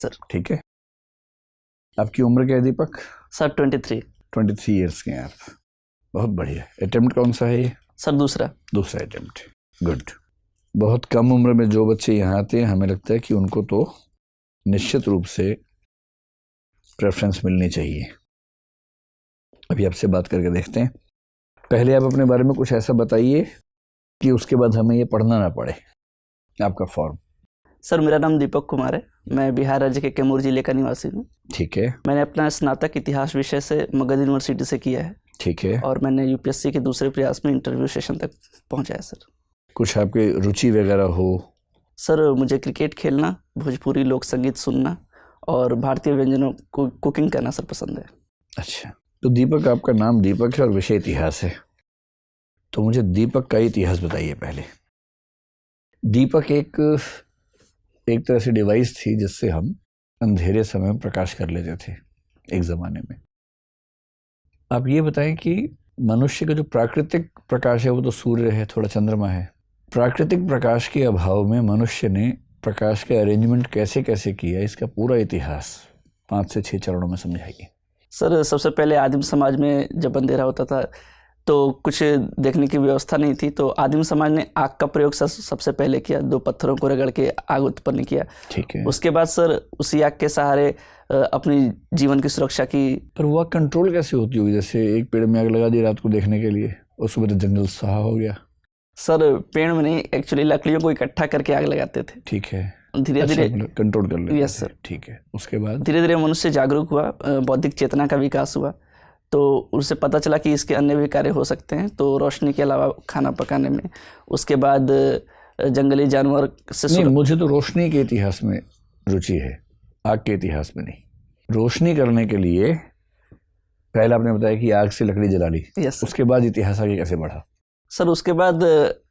Sir. ठीक है। आपकी उम्र क्या है दीपक? सर 23 ईयर्स के हैं आप। बहुत बढ़िया। अटेम्प्ट कौन सा है ये? सर दूसरा अटेम्प्ट। गुड। बहुत कम उम्र में जो बच्चे यहाँ आते हैं हमें लगता है कि उनको तो निश्चित रूप से प्रेफरेंस मिलनी चाहिए। अभी आपसे बात करके देखते हैं। पहले आप अपने बारे में कुछ ऐसा बताइए कि उसके बाद हमें ये पढ़ना ना पड़े। आपका फॉर्म? सर मेरा नाम दीपक कुमार है। मैं बिहार राज्य के कैमूर जिले का निवासी हूँ। ठीक है। मैंने अपना स्नातक इतिहास विषय से मगध यूनिवर्सिटी से किया है। ठीक है। और मैंने यूपीएससी के दूसरे प्रयास में इंटरव्यू सेशन तक पहुँचा है सर। कुछ आपकी रुचि वगैरह हो? सर मुझे क्रिकेट खेलना, भोजपुरी लोक संगीत सुनना और भारतीय व्यंजनों को कुकिंग करना सर पसंद है। अच्छा, तो दीपक, आपका नाम दीपक है और विषय इतिहास है, तो मुझे दीपक का इतिहास बताइए पहले। दीपक एक तरह से डिवाइस थी जिससे हम अंधेरे समय में प्रकाश कर लेते थे एक ज़माने में। आप ये बताएं कि मनुष्य का जो प्राकृतिक प्रकाश है वो तो सूर्य है, थोड़ा चंद्रमा है। प्राकृतिक प्रकाश के अभाव में मनुष्य ने प्रकाश का अरेंजमेंट कैसे कैसे किया, इसका पूरा इतिहास 5 से 6 चरणों में समझाइए। सर सबसे पहले आदिम समाज में जब अंधेरा होता था तो कुछ देखने की व्यवस्था नहीं थी, तो आदिम समाज ने आग का प्रयोग सबसे पहले किया। 2 पत्थरों को रगड़ के आग उत्पन्न किया। ठीक है। उसके बाद सर उसी आग के सहारे अपनी जीवन की सुरक्षा की। पर वो कंट्रोल कैसे होती होगी? जैसे एक पेड़ में आग लगा दी रात को देखने के लिए और सुबह तो जंगल सहा हो गया। सर पेड़ में नहीं, एक्चुअली लकड़ियों को इकट्ठा करके आग लगाते थे। ठीक है। धीरे धीरे कंट्रोल कर लेते। Yes sir. ठीक है। उसके बाद धीरे धीरे मनुष्य जागरूक हुआ, बौद्धिक चेतना का विकास हुआ, तो उसे पता चला कि इसके अन्य भी कार्य हो सकते हैं, तो रोशनी के अलावा खाना पकाने में। उसके बाद जंगली जानवर से नहीं, मुझे तो रोशनी के इतिहास में रुचि है, आग के इतिहास में नहीं। रोशनी करने के लिए पहले आपने बताया कि आग से लकड़ी जला ली। यस। उसके बाद इतिहास आगे कैसे बढ़ा? सर उसके बाद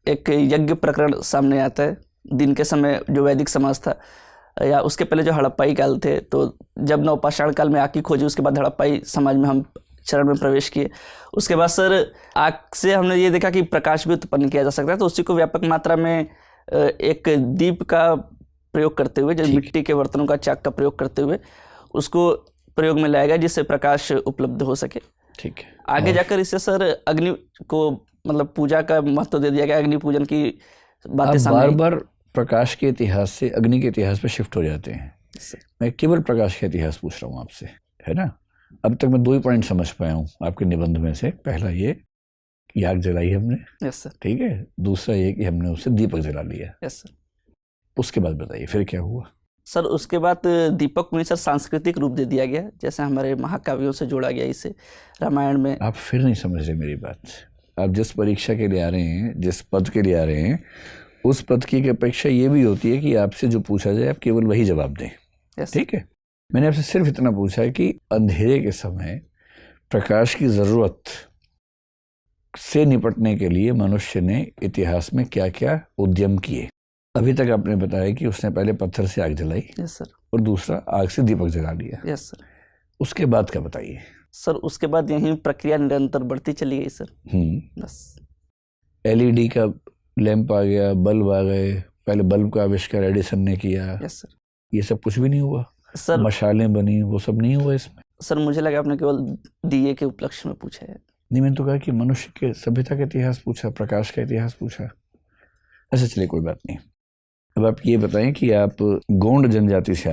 एक यज्ञ प्रकरण सामने आता है। दिन के समय जो वैदिक समाज था, या उसके पहले जो हड़प्पाई काल थे, तो जब नवपाषाण काल में आग की खोजी, उसके बाद हड़प्पाई समाज में हम चरण में प्रवेश किए। उसके बाद सर आग से हमने ये देखा कि प्रकाश भी उत्पन्न किया जा सकता है, तो उसी को व्यापक मात्रा में एक दीप का प्रयोग करते हुए, जो मिट्टी के बर्तनों का चाक का प्रयोग करते हुए उसको प्रयोग में लाया गया जिससे प्रकाश उपलब्ध हो सके। ठीक है। आगे जाकर इससे सर अग्नि को मतलब पूजा का महत्व दे दिया गया। अग्नि पूजन की बातें सामने बार प्रकाश के इतिहास से अग्नि के इतिहास पे शिफ्ट हो जाते हैं। मैं केवल प्रकाश का इतिहास पूछ रहा हूँ आपसे, है ना? अब तक मैं 2 ही पॉइंट समझ पाया हूँ आपके निबंध में से। पहला ये कि आग जलाई हमने। Yes sir. ठीक है। दूसरा ये कि हमने उससे दीपक जला लिया। Yes sir. उसके बाद बताइए फिर क्या हुआ? सर उसके बाद दीपक को सर सांस्कृतिक रूप दे दिया गया, जैसे हमारे महाकाव्यों से जोड़ा गया इसे। रामायण में आप फिर नहीं समझ रहे मेरी बात। आप जिस परीक्षा के लिए आ रहे हैं, जिस पद के लिए आ रहे हैं, उस पद की अपेक्षा ये भी होती है कि आपसे जो पूछा जाए आप केवल वही जवाब दें। ठीक है। मैंने आपसे सिर्फ इतना पूछा है कि अंधेरे के समय प्रकाश की जरूरत से निपटने के लिए मनुष्य ने इतिहास में क्या क्या उद्यम किए। अभी तक आपने बताया कि उसने पहले पत्थर से आग जलाई। Yes sir. और दूसरा आग से दीपक जला लिया। Yes sir. उसके बाद क्या बताइए? सर उसके बाद यही प्रक्रिया निरंतर बढ़ती चली गई सर। बस LED का लैंप आ गया, बल्ब आ गए। पहले बल्ब का आविष्कार एडिसन ने किया। Yes sir. ये सब कुछ भी नहीं हुआ सर। मशालें बनी, वो सब नहीं हुआ इसमें? सर मुझे लगा आपने केवल दिए के उपलक्ष्य में पूछा है। नहीं, मैंने तो कहा कि मनुष्य के सभ्यता का इतिहास पूछा, प्रकाश का इतिहास पूछा। अच्छा चलिए, कोई बात नहीं। अब आप ये बताएं कि आप गोंड जनजाति से